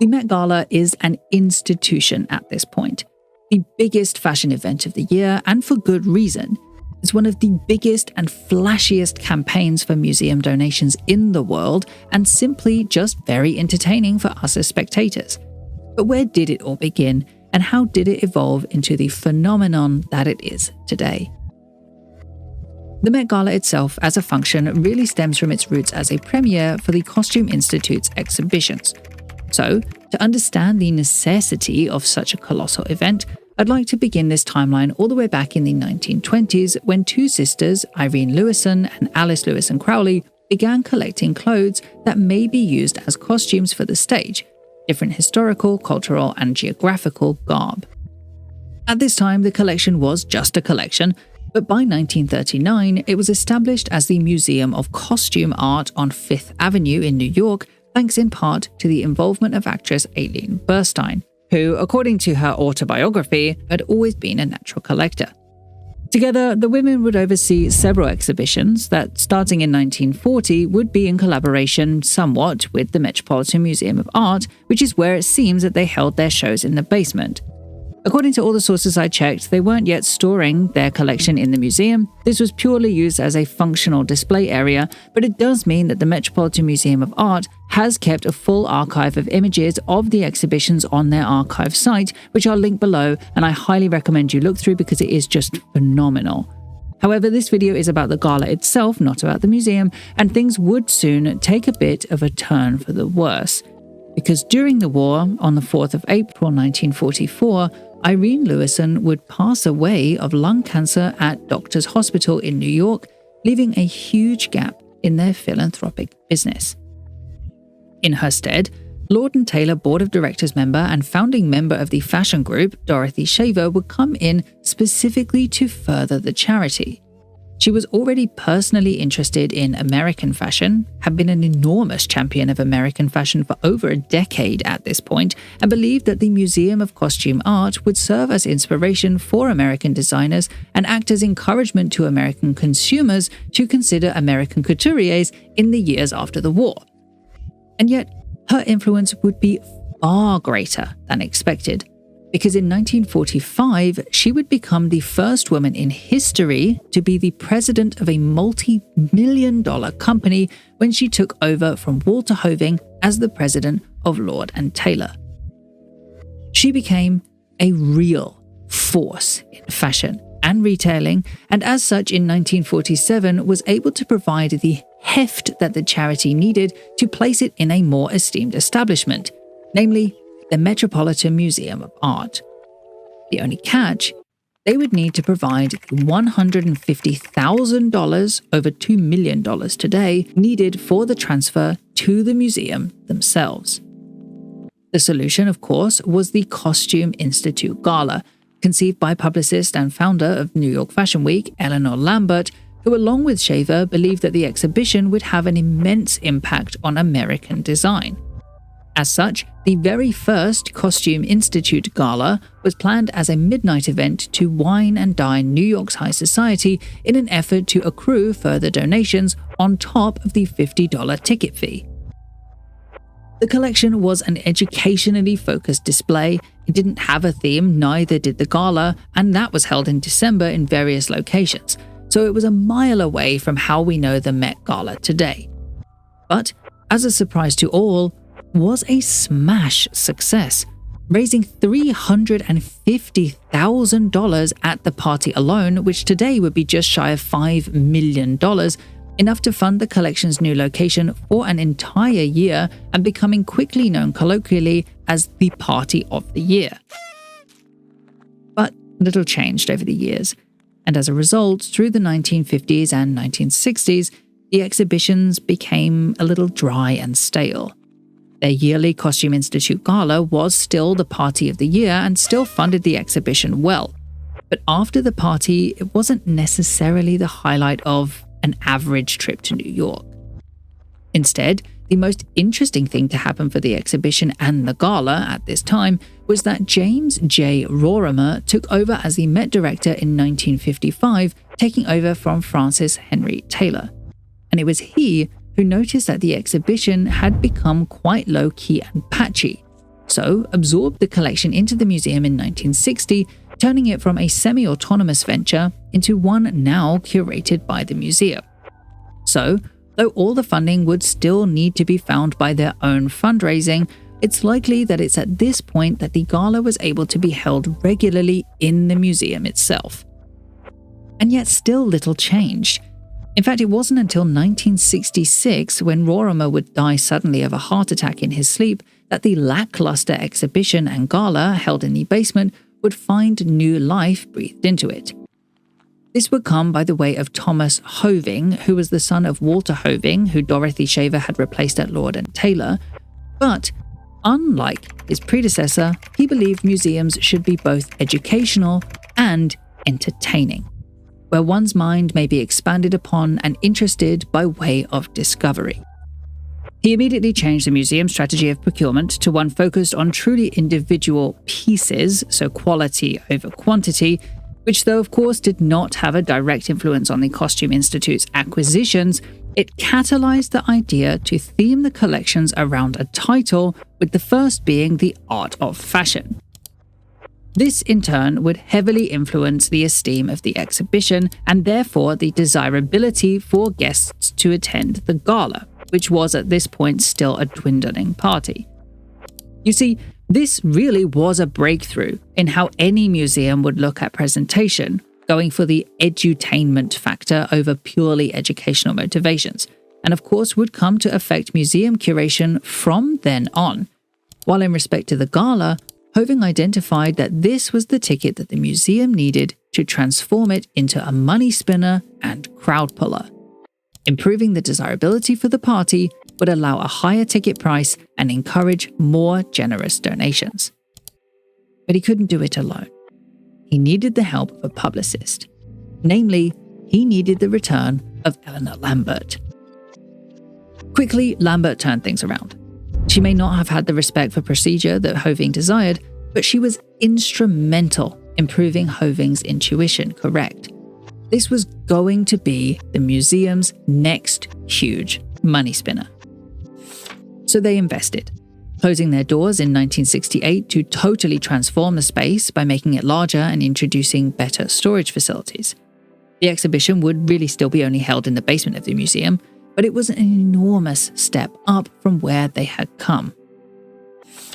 The Met Gala is an institution at this point, the biggest fashion event of the year, and for good reason. It's one of the biggest and flashiest campaigns for museum donations in the world, and simply just very entertaining for us as spectators. But where did it all begin, and how did it evolve into the phenomenon that it is today? The Met Gala itself as a function really stems from its roots as a premiere for the Costume Institute's exhibitions. So, to understand the necessity of such a colossal event, I'd like to begin this timeline all the way back in the 1920s when two sisters, Irene Lewisohn and Alice Lewisohn Crowley, began collecting clothes that may be used as costumes for the stage, different historical, cultural, and geographical garb. At this time, the collection was just a collection, but by 1939, it was established as the Museum of Costume Art on Fifth Avenue in New York, thanks in part to the involvement of actress Aileen Burstyn, who, according to her autobiography, had always been a natural collector. Together, the women would oversee several exhibitions that, starting in 1940, would be in collaboration somewhat with the Metropolitan Museum of Art, which is where it seems that they held their shows in the basement. According to all the sources I checked, they weren't yet storing their collection in the museum. This was purely used as a functional display area, but it does mean that the Metropolitan Museum of Art has kept a full archive of images of the exhibitions on their archive site, which I'll link below, and I highly recommend you look through because it is just phenomenal. However, this video is about the gala itself, not about the museum, and things would soon take a bit of a turn for the worse. Because during the war, on the 4th of April 1944, Irene Lewisohn would pass away of lung cancer at Doctors Hospital in New York, leaving a huge gap in their philanthropic business. In her stead, Lord & Taylor Board of Directors member and founding member of the fashion group, Dorothy Shaver, would come in specifically to further the charity. She was already personally interested in American fashion, had been an enormous champion of American fashion for over a decade at this point, and believed that the Museum of Costume Art would serve as inspiration for American designers and act as encouragement to American consumers to consider American couturiers in the years after the war. And yet, her influence would be far greater than expected, because in 1945, she would become the first woman in history to be the president of a multi-million-dollar company when she took over from Walter Hoving as the president of Lord & Taylor. She became a real force in fashion and retailing, and as such in 1947 was able to provide the heft that the charity needed to place it in a more esteemed establishment, namely the Metropolitan Museum of Art. The only catch, they would need to provide $150,000, over $2 million today, needed for the transfer to the museum themselves. The solution, of course, was the Costume Institute Gala, conceived by publicist and founder of New York Fashion Week, Eleanor Lambert, who along with Shaver believed that the exhibition would have an immense impact on American design. As such, the very first Costume Institute Gala was planned as a midnight event to wine and dine New York's high society in an effort to accrue further donations on top of the $50 ticket fee. The collection was an educationally focused display. It didn't have a theme, neither did the gala, and that was held in December in various locations, so it was a mile away from how we know the Met Gala today. But, as a surprise to all, was a smash success, raising $350,000 at the party alone, which today would be just shy of $5 million, enough to fund the collection's new location for an entire year and becoming quickly known colloquially as the Party of the Year. But little changed over the years, and as a result, through the 1950s and 1960s, the exhibitions became a little dry and stale. Their yearly Costume Institute Gala was still the Party of the Year and still funded the exhibition well. But after the party, it wasn't necessarily the highlight of an average trip to New York. Instead, the most interesting thing to happen for the exhibition and the gala at this time was that James J. Rorimer took over as the Met Director in 1955, taking over from Francis Henry Taylor. And it was he who noticed that the exhibition had become quite low-key and patchy, so absorbed the collection into the museum in 1960, turning it from a semi-autonomous venture into one now curated by the museum. So, though all the funding would still need to be found by their own fundraising, it's likely that it's at this point that the gala was able to be held regularly in the museum itself. And yet still little changed. In fact, it wasn't until 1966, when Rorimer would die suddenly of a heart attack in his sleep, that the lackluster exhibition and gala held in the basement would find new life breathed into it. This would come by the way of Thomas Hoving, who was the son of Walter Hoving, who Dorothy Shaver had replaced at Lord and Taylor. But unlike his predecessor, he believed museums should be both educational and entertaining, where one's mind may be expanded upon and interested by way of discovery. He immediately changed the museum's strategy of procurement to one focused on truly individual pieces, so quality over quantity, which though of course did not have a direct influence on the Costume Institute's acquisitions, it catalyzed the idea to theme the collections around a title, with the first being the art of fashion. This in turn would heavily influence the esteem of the exhibition and therefore the desirability for guests to attend the gala, which was at this point still a dwindling party. You see, this really was a breakthrough in how any museum would look at presentation, going for the edutainment factor over purely educational motivations, and of course would come to affect museum curation from then on. While in respect to the gala, Hoving identified that this was the ticket that the museum needed to transform it into a money spinner and crowd puller. Improving the desirability for the party would allow a higher ticket price and encourage more generous donations. But he couldn't do it alone. He needed the help of a publicist. Namely, he needed the return of Eleanor Lambert. Quickly, Lambert turned things around. She may not have had the respect for procedure that Hoving desired, but she was instrumental in proving Hoving's intuition correct. This was going to be the museum's next huge money spinner. So they invested, closing their doors in 1968 to totally transform the space by making it larger and introducing better storage facilities. The exhibition would really still be only held in the basement of the museum, but it was an enormous step up from where they had come.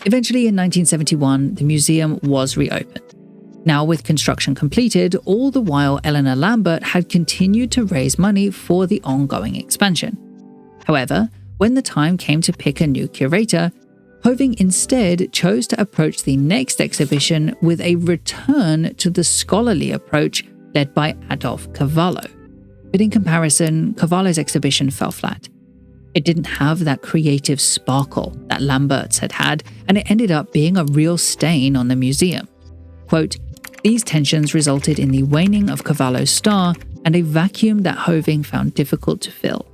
Eventually, in 1971, the museum was reopened. Now, with construction completed, all the while Eleanor Lambert had continued to raise money for the ongoing expansion. However, when the time came to pick a new curator, Hoving instead chose to approach the next exhibition with a return to the scholarly approach led by Adolf Cavallo. But in comparison, Cavallo's exhibition fell flat. It didn't have that creative sparkle that Lambert's had had, and it ended up being a real stain on the museum. Quote, "These tensions resulted in the waning of Cavallo's star and a vacuum that Hoving found difficult to fill."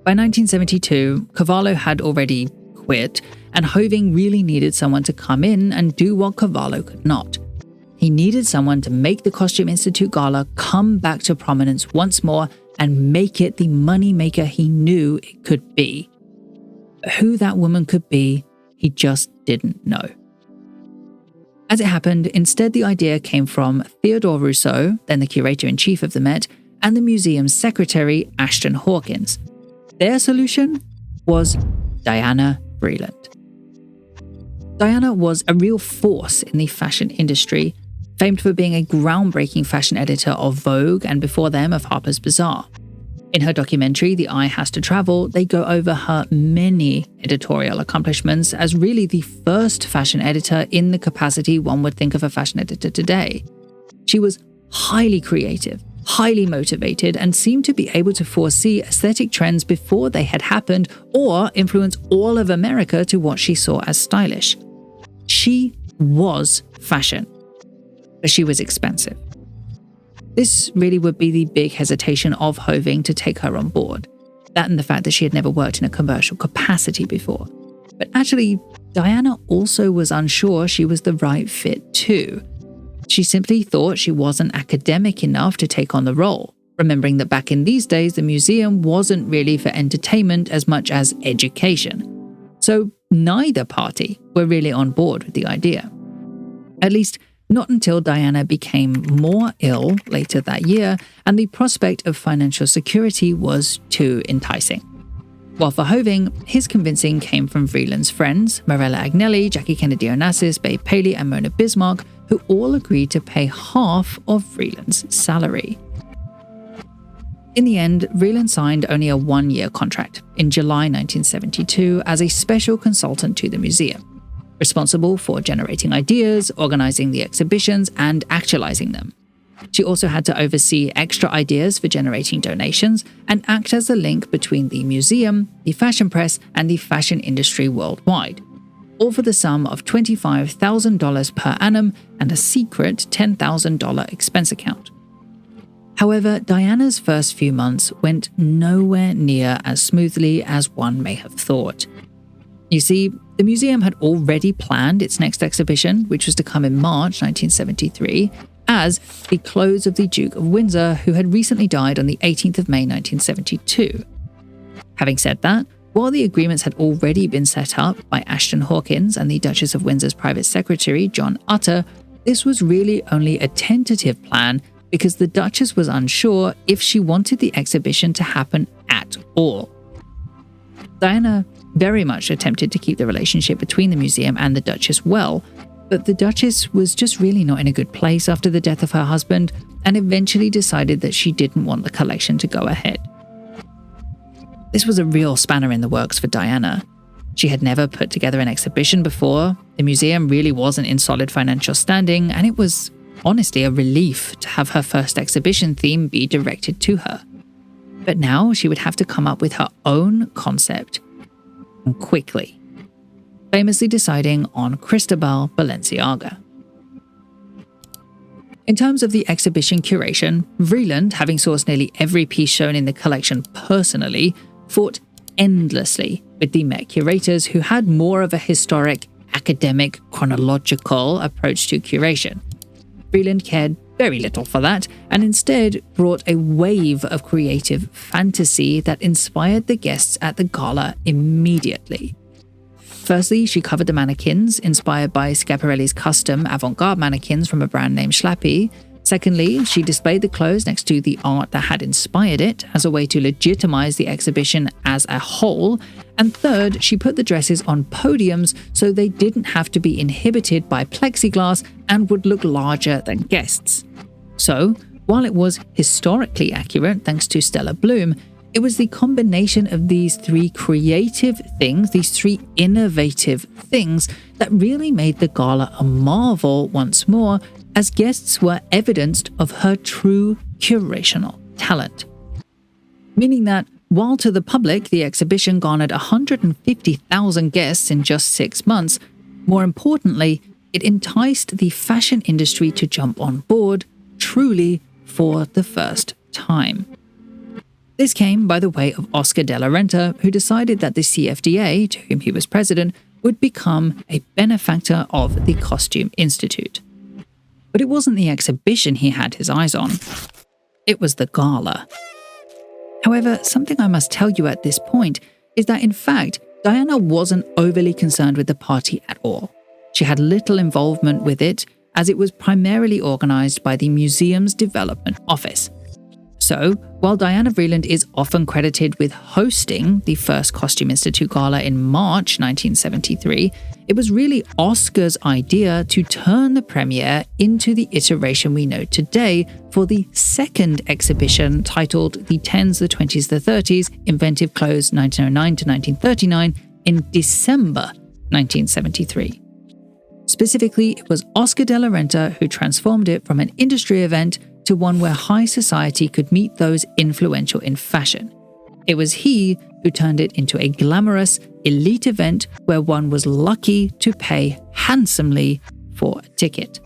By 1972, Cavallo had already quit, and Hoving really needed someone to come in and do what Cavallo could not. He needed someone to make the Costume Institute Gala come back to prominence once more and make it the moneymaker he knew it could be. But who that woman could be, he just didn't know. As it happened, instead the idea came from Theodore Rousseau, then the curator-in-chief of the Met, and the museum's secretary, Ashton Hawkins. Their solution was Diana Vreeland. Diana was a real force in the fashion industry, famed for being a groundbreaking fashion editor of Vogue and before them of Harper's Bazaar. In her documentary, The Eye Has to Travel, they go over her many editorial accomplishments as really the first fashion editor in the capacity one would think of a fashion editor today. She was highly creative, highly motivated, and seemed to be able to foresee aesthetic trends before they had happened or influence all of America to what she saw as stylish. She was fashion, but she was expensive. This really would be the big hesitation of Hoving to take her on board. That and the fact that she had never worked in a commercial capacity before. But actually, Diana also was unsure she was the right fit too. She simply thought she wasn't academic enough to take on the role, remembering that back in these days, the museum wasn't really for entertainment as much as education. So neither party were really on board with the idea. At least, not until Diana became more ill later that year and the prospect of financial security was too enticing. While for Hoving, his convincing came from Vreeland's friends, Marella Agnelli, Jackie Kennedy Onassis, Babe Paley, and Mona Bismarck, who all agreed to pay half of Vreeland's salary. In the end, Vreeland signed only a one-year contract in July 1972 as a special consultant to the museum, responsible for generating ideas, organizing the exhibitions, and actualizing them. She also had to oversee extra ideas for generating donations and act as the link between the museum, the fashion press, and the fashion industry worldwide, all for the sum of $25,000 per annum and a secret $10,000 expense account. However, Diana's first few months went nowhere near as smoothly as one may have thought. You see, the museum had already planned its next exhibition, which was to come in March 1973, as the clothes of the Duke of Windsor, who had recently died on the 18th of May 1972. Having said that, while the agreements had already been set up by Ashton Hawkins and the Duchess of Windsor's private secretary, John Utter, this was really only a tentative plan because the Duchess was unsure if she wanted the exhibition to happen at all. Diana very much attempted to keep the relationship between the museum and the Duchess well, but the Duchess was just really not in a good place after the death of her husband and eventually decided that she didn't want the collection to go ahead. This was a real spanner in the works for Diana. She had never put together an exhibition before, the museum really wasn't in solid financial standing, and it was honestly a relief to have her first exhibition theme be directed to her. But now she would have to come up with her own concept, and quickly, famously deciding on Cristobal Balenciaga. In terms of the exhibition curation, Vreeland, having sourced nearly every piece shown in the collection personally, fought endlessly with the Met curators who had more of a historic, academic, chronological approach to curation. Vreeland cared very little for that and instead brought a wave of creative fantasy that inspired the guests at the gala immediately. Firstly, she covered the mannequins, inspired by Schiaparelli's custom avant-garde mannequins from a brand named Schlappi. Secondly, she displayed the clothes next to the art that had inspired it as a way to legitimize the exhibition as a whole. And third, she put the dresses on podiums so they didn't have to be inhibited by plexiglass and would look larger than guests. So, while it was historically accurate thanks to Stella Bloom, it was the combination of these three creative things, these three innovative things, that really made the gala a marvel once more, as guests were evidenced of her true curational talent. Meaning that, while to the public the exhibition garnered 150,000 guests in just 6 months, more importantly, it enticed the fashion industry to jump on board, truly for the first time. This came by the way of Oscar de la Renta, who decided that the CFDA, to whom he was president, would become a benefactor of the Costume Institute. But it wasn't the exhibition he had his eyes on. It was the gala. However, something I must tell you at this point is that in fact, Diana wasn't overly concerned with the party at all. She had little involvement with it, as it was primarily organized by the museum's development office. So, while Diana Vreeland is often credited with hosting the first Costume Institute Gala in March 1973, it was really Oscar's idea to turn the premiere into the iteration we know today for the second exhibition titled The 10s, the 20s, the 30s, Inventive Clothes 1909 to 1939 in December 1973. Specifically, it was Oscar de la Renta who transformed it from an industry event to one where high society could meet those influential in fashion. It was he who turned it into a glamorous, elite event where one was lucky to pay handsomely for a ticket.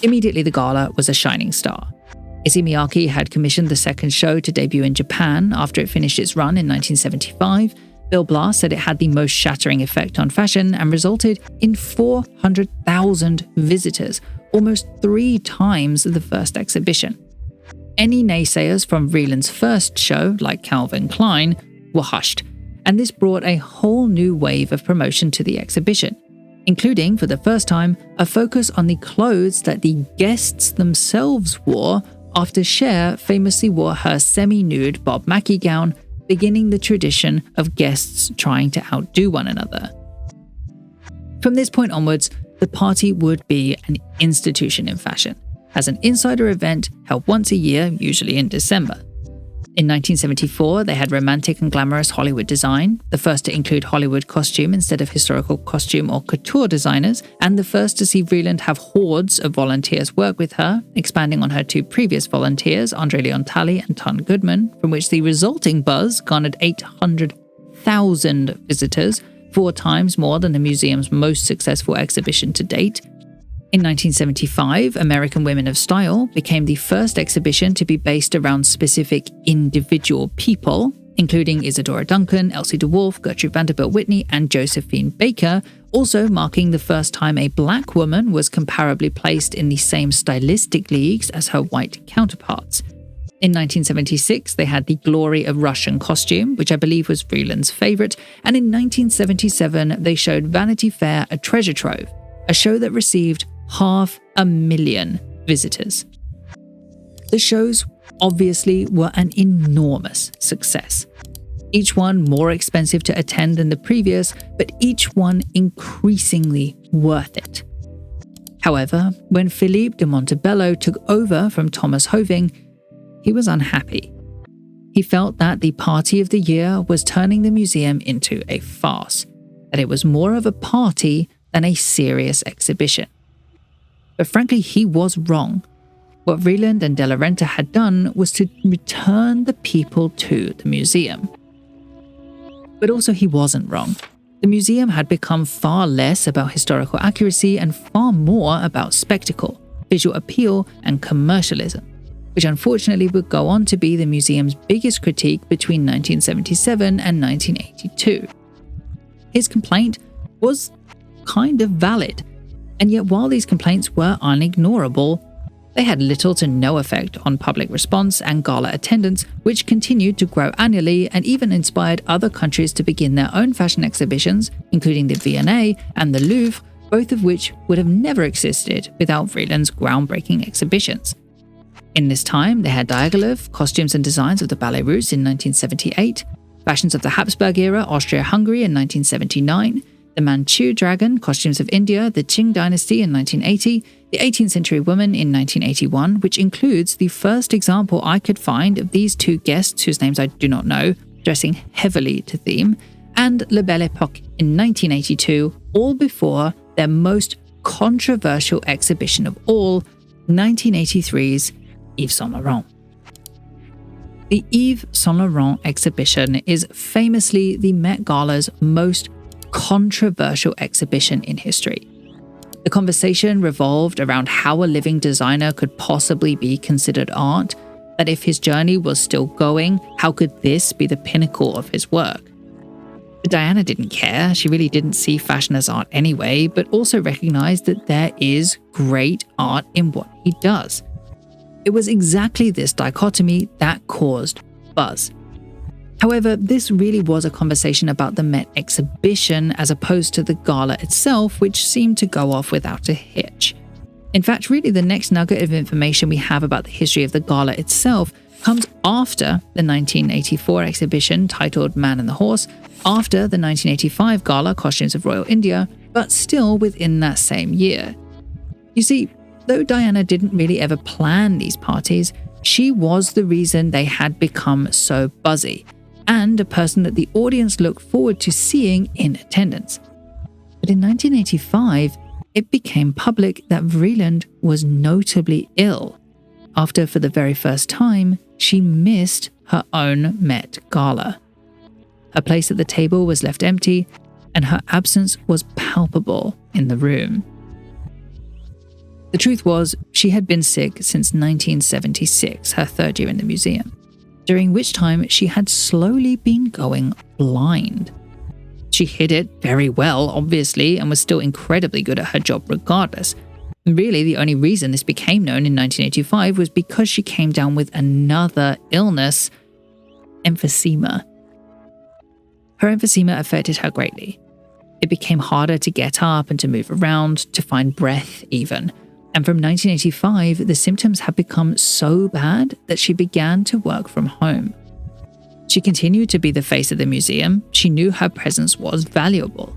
Immediately, the gala was a shining star. Issey Miyake had commissioned the second show to debut in Japan after it finished its run in 1975. Bill Blass said it had the most shattering effect on fashion and resulted in 400,000 visitors, almost 3 times the first exhibition. Any naysayers from Vreeland's first show, like Calvin Klein, were hushed, and this brought a whole new wave of promotion to the exhibition, including, for the first time, a focus on the clothes that the guests themselves wore after Cher famously wore her semi-nude Bob Mackie gown, beginning the tradition of guests trying to outdo one another. From this point onwards, the party would be an institution in fashion, as an insider event held once a year, usually in December. In 1974, they had romantic and glamorous Hollywood design, the first to include Hollywood costume instead of historical costume or couture designers, and the first to see Vreeland have hordes of volunteers work with her, expanding on her two previous volunteers, Andre Leon Talley and Ton Goodman, from which the resulting buzz garnered 800,000 visitors, 4 times more than the museum's most successful exhibition to date. In 1975, American Women of Style became the first exhibition to be based around specific individual people, including Isadora Duncan, Elsie de Wolfe, Gertrude Vanderbilt Whitney, and Josephine Baker, also marking the first time a black woman was comparably placed in the same stylistic leagues as her white counterparts. In 1976, they had the Glory of Russian Costume, which I believe was Vreeland's favorite, and in 1977, they showed Vanity Fair: A Treasure Trove, a show that received 500,000 visitors. The shows obviously were an enormous success. Each one more expensive to attend than the previous, but each one increasingly worth it. However, when Philippe de Montebello took over from Thomas Hoving, he was unhappy. He felt that the party of the year was turning the museum into a farce, that it was more of a party than a serious exhibition. But frankly, he was wrong. What Vreeland and De la Renta had done was to return the people to the museum. But also he wasn't wrong. The museum had become far less about historical accuracy and far more about spectacle, visual appeal, and commercialism, which unfortunately would go on to be the museum's biggest critique between 1977 and 1982. His complaint was kind of valid, and yet while these complaints were unignorable, they had little to no effect on public response and gala attendance, which continued to grow annually and even inspired other countries to begin their own fashion exhibitions, including the V&A and the Louvre, both of which would have never existed without Vreeland's groundbreaking exhibitions. In this time, they had Diaghilev, Costumes and Designs of the Ballet Russe in 1978, Fashions of the Habsburg Era, Austria-Hungary in 1979, The Manchu Dragon, Costumes of India, the Qing Dynasty in 1980, The 18th Century Woman in 1981, which includes the first example I could find of these two guests, whose names I do not know, dressing heavily to theme, and La Belle Époque in 1982, all before their most controversial exhibition of all, 1983's Yves Saint Laurent. The Yves Saint Laurent exhibition is famously the Met Gala's most controversial exhibition in history. The conversation revolved around how a living designer could possibly be considered art, that if his journey was still going, how could this be the pinnacle of his work? But Diana didn't care. She really didn't see fashion as art anyway, but also recognized that there is great art in what he does. It was exactly this dichotomy that caused buzz. However, this really was a conversation about the Met exhibition as opposed to the gala itself, which seemed to go off without a hitch. In fact, really the next nugget of information we have about the history of the gala itself comes after the 1984 exhibition titled Man and the Horse, after the 1985 gala Costumes of Royal India, but still within that same year. You see, though Diana didn't really ever plan these parties, she was the reason they had become so buzzy, and a person that the audience looked forward to seeing in attendance. But in 1985, it became public that Vreeland was notably ill, after for the very first time, she missed her own Met Gala. Her place at the table was left empty, and her absence was palpable in the room. The truth was, she had been sick since 1976, her third year in the museum, during which time she had slowly been going blind. She hid it very well, obviously, and was still incredibly good at her job regardless. Really, the only reason this became known in 1985 was because she came down with another illness, emphysema. her emphysema affected her greatly. It became harder to get up and to move around, to find breath even. And from 1985, the symptoms had become so bad that she began to work from home. She continued to be the face of the museum. She knew her presence was valuable.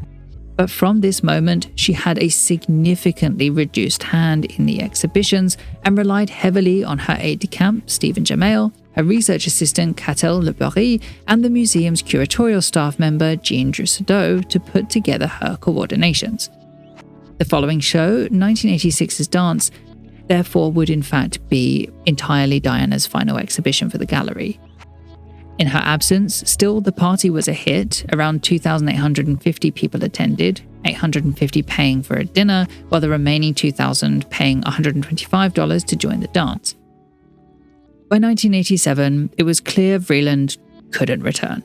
But from this moment, she had a significantly reduced hand in the exhibitions and relied heavily on her aide-de-camp, Stephen Jamail, her research assistant, Catel Lebury, and the museum's curatorial staff member, Jean Droussardeau, to put together her coordinations. The following show, 1986's Dance, therefore would in fact be entirely Diana's final exhibition for the gallery. In her absence, still the party was a hit. Around 2,850 people attended, 850 paying for a dinner, while the remaining 2,000 paying $125 to join the dance. By 1987, it was clear Vreeland couldn't return.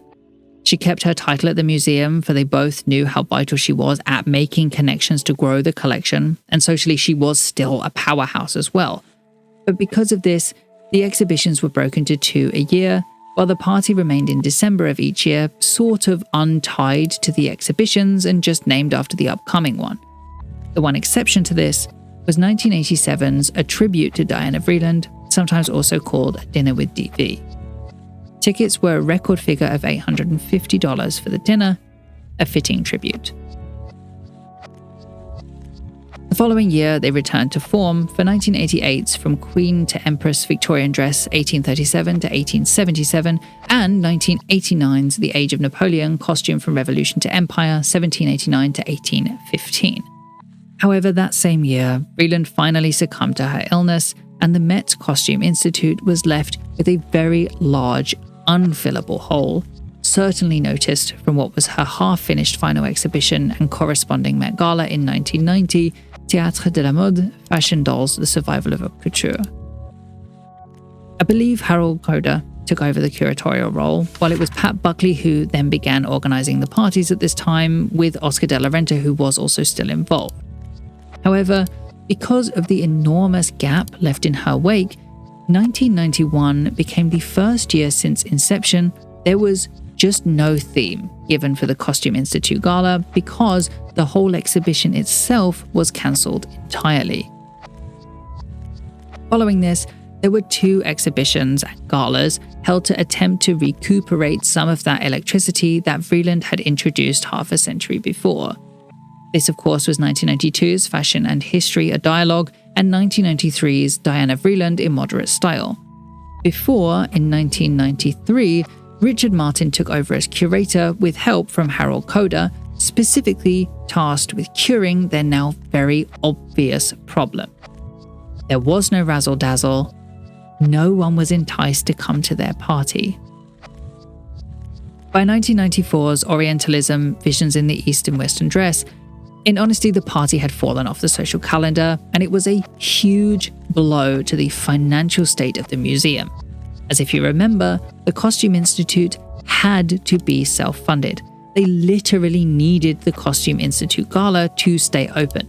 She kept her title at the museum, for they both knew how vital she was at making connections to grow the collection, and socially she was still a powerhouse as well. But because of this, the exhibitions were broken to 2 a year, while the party remained in December of each year, sort of untied to the exhibitions and just named after the upcoming one. The one exception to this was 1987's A Tribute to Diana Vreeland, sometimes also called A Dinner with DV. Tickets were a record figure of $850 for the dinner, a fitting tribute. The following year, they returned to form for 1988's From Queen to Empress Victorian Dress 1837 to 1877 and 1989's The Age of Napoleon Costume from Revolution to Empire 1789 to 1815. However, that same year, Vreeland finally succumbed to her illness, and the Met Costume Institute was left with a very large, unfillable hole, certainly noticed from what was her half-finished final exhibition and corresponding Met Gala in 1990, Théâtre de la Mode, Fashion Dolls, The Survival of Haute Couture. I believe Harold Coder took over the curatorial role, while it was Pat Buckley who then began organising the parties at this time, with Oscar de la Renta who was also still involved. However, because of the enormous gap left in her wake, 1991 became the first year since inception there was just no theme given for the Costume Institute Gala because the whole exhibition itself was cancelled entirely. Following this, there were 2 exhibitions and galas held to attempt to recuperate some of that electricity that Vreeland had introduced half a century before. This, of course, was 1992's Fashion and History, a Dialogue, and 1993's Diana Vreeland in Moderate Style. Before, in 1993, Richard Martin took over as curator with help from Harold Coder, specifically tasked with curing their now very obvious problem. There was no razzle-dazzle. No one was enticed to come to their party. By 1994's Orientalism, Visions in the East and Western Dress, in honesty, the party had fallen off the social calendar, and it was a huge blow to the financial state of the museum. As if you remember, the Costume Institute had to be self-funded. They literally needed the Costume Institute Gala to stay open.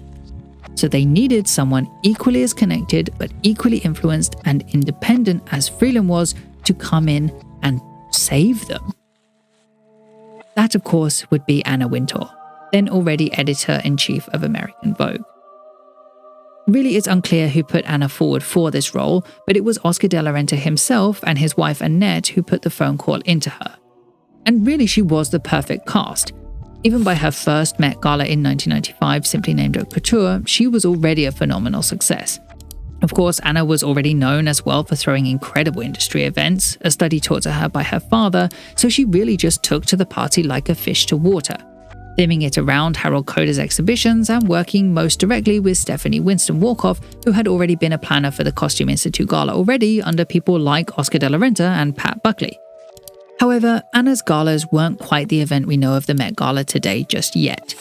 So they needed someone equally as connected, but equally influenced and independent as Vreeland was to come in and save them. That, of course, would be Anna Wintour, then already editor-in-chief of American Vogue. Really, it's unclear who put Anna forward for this role, but it was Oscar de la Renta himself and his wife Annette who put the phone call into her. And really, she was the perfect cast. Even by her first Met Gala in 1995, simply named Haute Couture, she was already a phenomenal success. Of course, Anna was already known as well for throwing incredible industry events, a study taught to her by her father, so she really just took to the party like a fish to water, theming it around Harold Coder's exhibitions and working most directly with Stephanie Winston-Wolkoff, who had already been a planner for the Costume Institute Gala already under people like Oscar de la Renta and Pat Buckley. However, Anna's galas weren't quite the event we know of the Met Gala today just yet.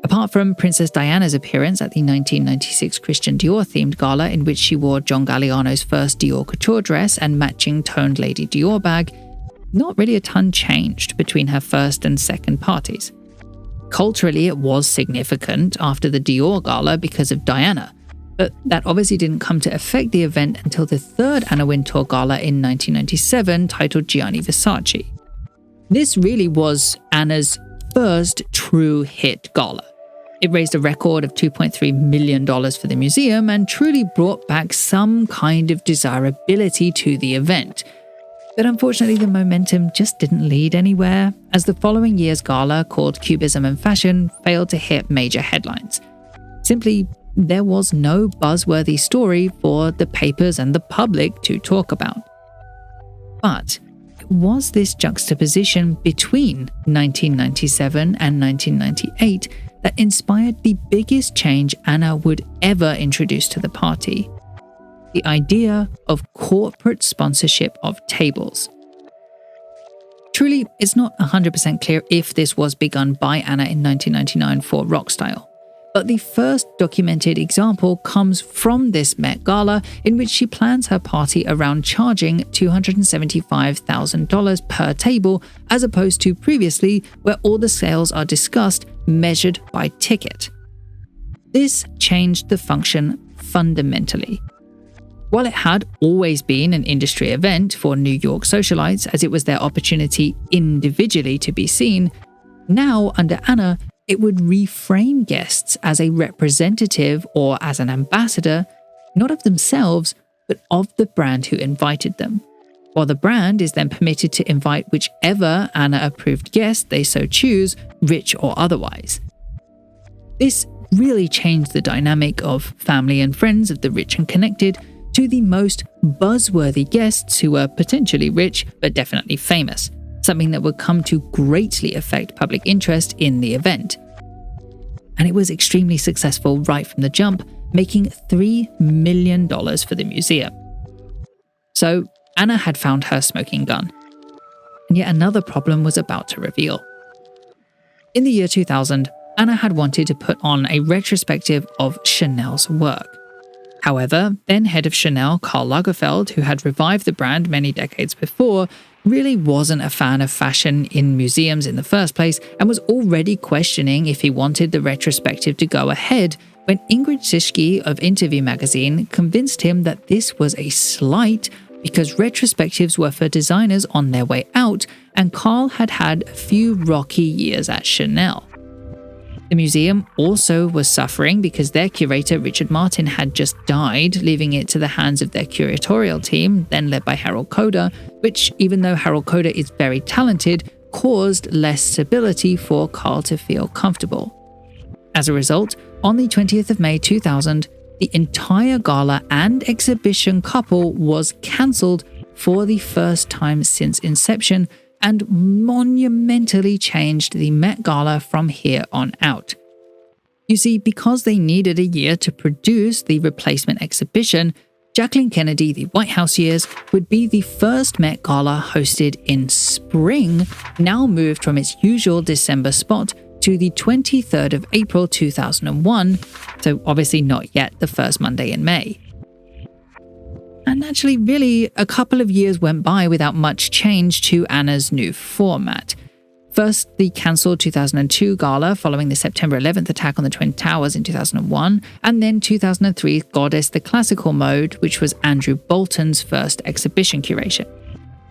Apart from Princess Diana's appearance at the 1996 Christian Dior-themed gala in which she wore John Galliano's first Dior couture dress and matching toned Lady Dior bag, not really a ton changed between her first and second parties. Culturally, it was significant after the Dior Gala because of Diana, but that obviously didn't come to affect the event until the third Anna Wintour Gala in 1997 titled Gianni Versace. This really was Anna's first true hit gala. It raised a record of $2.3 million for the museum and truly brought back some kind of desirability to the event. But unfortunately, the momentum just didn't lead anywhere, as the following year's gala, called Cubism and Fashion, failed to hit major headlines. Simply, there was no buzzworthy story for the papers and the public to talk about. But it was this juxtaposition between 1997 and 1998 that inspired the biggest change Anna would ever introduce to the party: the idea of corporate sponsorship of tables. Truly, it's not 100% clear if this was begun by Anna in 1999 for Rockstyle, but the first documented example comes from this Met Gala, in which she plans her party around charging $275,000 per table, as opposed to previously, where all the sales are discussed measured by ticket. This changed the function fundamentally. While it had always been an industry event for New York socialites, as it was their opportunity individually to be seen, now under Anna, it would reframe guests as a representative or as an ambassador, not of themselves, but of the brand who invited them, while the brand is then permitted to invite whichever Anna-approved guest they so choose, rich or otherwise. This really changed the dynamic of family and friends of the rich and connected to the most buzzworthy guests who were potentially rich but definitely famous, something that would come to greatly affect public interest in the event. And it was extremely successful right from the jump, making $3 million for the museum. So Anna had found her smoking gun. And yet another problem was about to reveal. In the year 2000, Anna had wanted to put on a retrospective of Chanel's work. However, then head of Chanel, Karl Lagerfeld, who had revived the brand many decades before, really wasn't a fan of fashion in museums in the first place and was already questioning if he wanted the retrospective to go ahead when Ingrid Sischke of Interview magazine convinced him that this was a slight because retrospectives were for designers on their way out, and Karl had had a few rocky years at Chanel. The museum also was suffering because their curator, Richard Martin, had just died, leaving it to the hands of their curatorial team, then led by Harold Koda, which, even though Harold Koda is very talented, caused less stability for Karl to feel comfortable. As a result, on the 20th of May 2000, the entire gala and exhibition couple was cancelled for the first time since inception, and monumentally changed the Met Gala from here on out. You see, because they needed a year to produce the replacement exhibition, Jacqueline Kennedy, the White House years, would be the first Met Gala hosted in spring, now moved from its usual December spot to the 23rd of April 2001, so obviously not yet the first Monday in May. And actually, really, a couple of years went by without much change to Anna's new format. First, the cancelled 2002 gala following the September 11th attack on the Twin Towers in 2001, and then 2003 Goddess the Classical Mode, which was Andrew Bolton's first exhibition curation.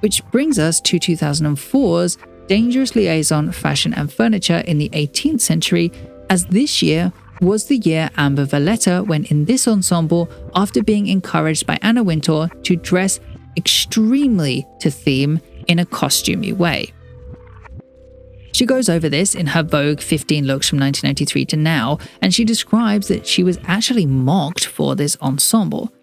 Which brings us to 2004's Dangerous Liaison Fashion and Furniture in the 18th Century, as this year was the year Amber Valletta went in this ensemble after being encouraged by Anna Wintour to dress extremely to theme in a costumey way. She goes over this in her Vogue 15 looks from 1993 to now, and she describes that she was actually mocked for this ensemble.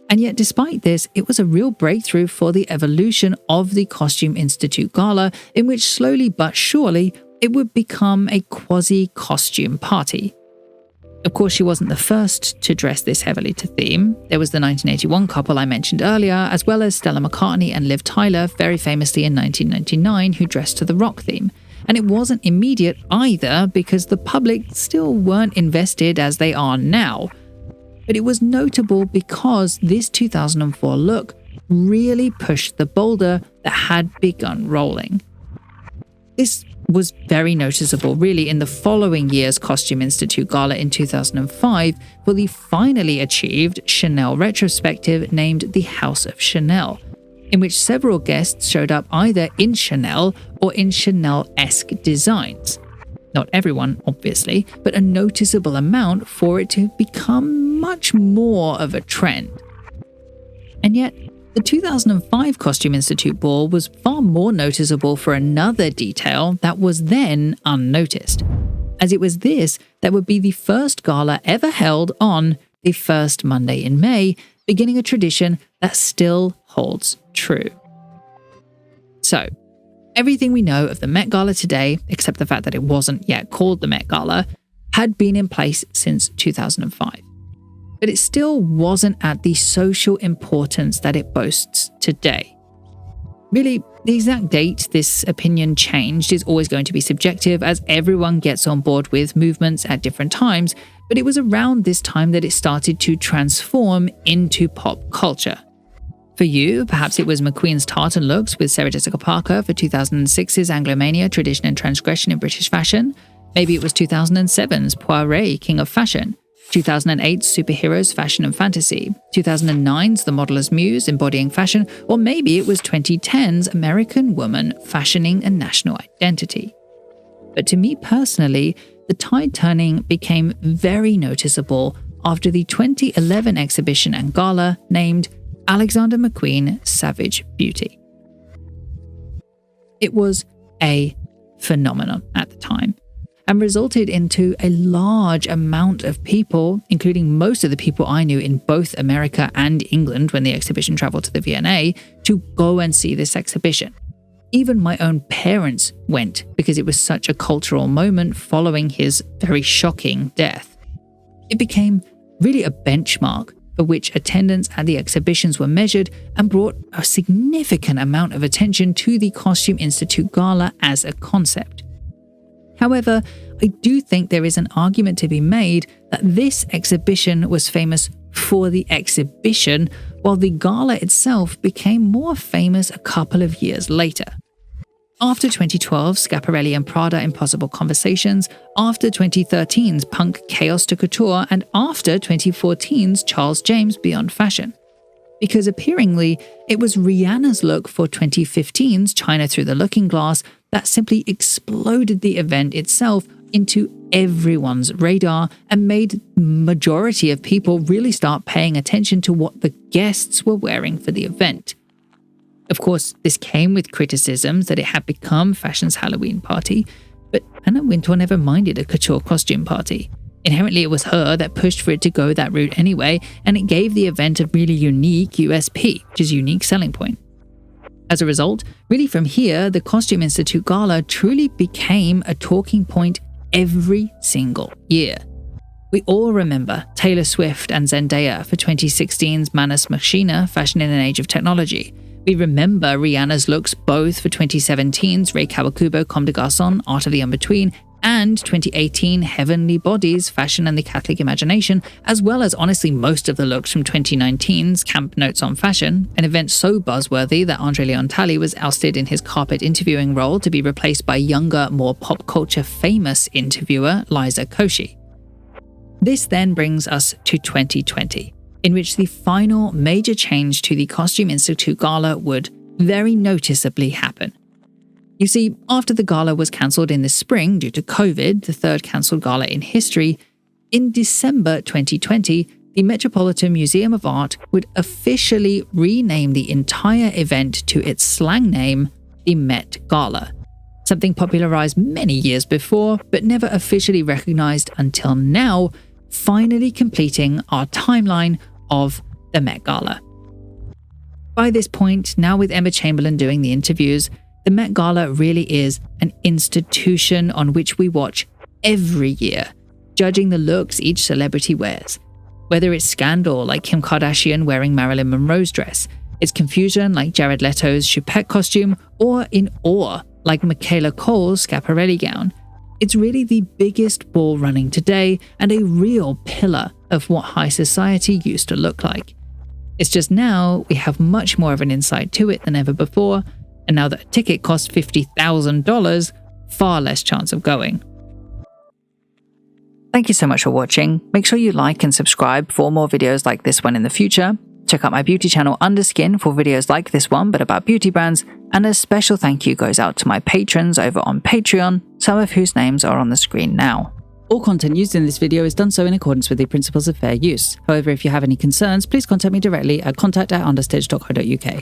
And yet despite this, it was a real breakthrough for the evolution of the Costume Institute Gala, in which slowly but surely it would become a quasi-costume party. Of course, she wasn't the first to dress this heavily to theme. There was the 1981 couple I mentioned earlier, as well as Stella McCartney and Liv Tyler, very famously in 1999, who dressed to the rock theme. And it wasn't immediate either, because the public still weren't invested as they are now. But it was notable because this 2004 look really pushed the boulder that had begun rolling. This was very noticeable really in the following year's Costume Institute Gala in 2005 for the finally achieved Chanel retrospective named The House of Chanel. in which several guests showed up either in Chanel or in Chanel-esque designs. Not everyone, obviously, but a noticeable amount for it to become much more of a trend. And yet, the 2005 Costume Institute ball was far more noticeable for another detail that was then unnoticed, as it was this that would be the first gala ever held on the first Monday in May, beginning a tradition that still holds true. So, everything we know of the Met Gala today, except the fact that it wasn't yet called the Met Gala, had been in place since 2005. But it still wasn't at the social importance that it boasts today. Really, the exact date this opinion changed is always going to be subjective, as everyone gets on board with movements at different times, but it was around this time that it started to transform into pop culture. For you, perhaps it was McQueen's tartan looks with Sarah Jessica Parker for 2006's Anglomania, Tradition and Transgression in British Fashion. Maybe it was 2007's Poiret, King of Fashion. 2008's Superheroes, Fashion and Fantasy, 2009's The Modeler's Muse, Embodying Fashion, or maybe it was 2010's American Woman, Fashioning a National Identity. But to me personally, the tide turning became very noticeable after the 2011 exhibition and gala named Alexander McQueen Savage Beauty. It was a phenomenon at the time, and resulted into a large amount of people, including most of the people I knew in both America and England when the exhibition traveled to the V&A, to go and see this exhibition. Even my own parents went because it was such a cultural moment following his very shocking death. It became really a benchmark for which attendance at the exhibitions were measured and brought a significant amount of attention to the Costume Institute Gala as a concept. However, I do think there is an argument to be made that this exhibition was famous for the exhibition, while the gala itself became more famous a couple of years later. After 2012's Schiaparelli and Prada Impossible Conversations, after 2013's Punk Chaos to Couture, and after 2014's Charles James Beyond Fashion. Because appearingly, it was Rihanna's look for 2015's China Through the Looking Glass that simply exploded the event itself into everyone's radar and made the majority of people really start paying attention to what the guests were wearing for the event. Of course, this came with criticisms that it had become fashion's Halloween party, but Anna Wintour never minded a couture costume party. Inherently, it was her that pushed for it to go that route anyway, and it gave the event a really unique USP, which is unique selling point. As a result, really from here, the Costume Institute Gala truly became a talking point every single year. We all remember Taylor Swift and Zendaya for 2016's Manus Machina, Fashion in an Age of Technology. We remember Rihanna's looks both for 2017's Rei Kawakubo Comme des Garçons, Art of the In-Between, and 2018 Heavenly Bodies, Fashion and the Catholic Imagination, as well as honestly most of the looks from 2019's Camp Notes on Fashion, an event so buzzworthy that Andre Leon Talley was ousted in his carpet interviewing role to be replaced by younger, more pop culture famous interviewer Liza Koshy. This then brings us to 2020, in which the final major change to the Costume Institute Gala would very noticeably happen. You see, after the gala was cancelled in the spring due to COVID, the third cancelled gala in history, in December 2020, the Metropolitan Museum of Art would officially rename the entire event to its slang name, the Met Gala, something popularised many years before, but never officially recognised until now, finally completing our timeline of the Met Gala. By this point, now with Emma Chamberlain doing the interviews, the Met Gala really is an institution on which we watch every year, judging the looks each celebrity wears. Whether it's scandal like Kim Kardashian wearing Marilyn Monroe's dress, it's confusion like Jared Leto's Choupette costume, or in awe like Michaela Cole's Schiaparelli gown. It's really the biggest ball running today and a real pillar of what high society used to look like. It's just now we have much more of an insight to it than ever before, and now that a ticket costs $50,000, far less chance of going. Thank you so much for watching. Make sure you like and subscribe for more videos like this one in the future. Check out my beauty channel Underskin for videos like this one but about beauty brands, and a special thank you goes out to my patrons over on Patreon, some of whose names are on the screen now. All content used in this video is done so in accordance with the principles of fair use. However, if you have any concerns, please contact me directly at contact@understitch.co.uk.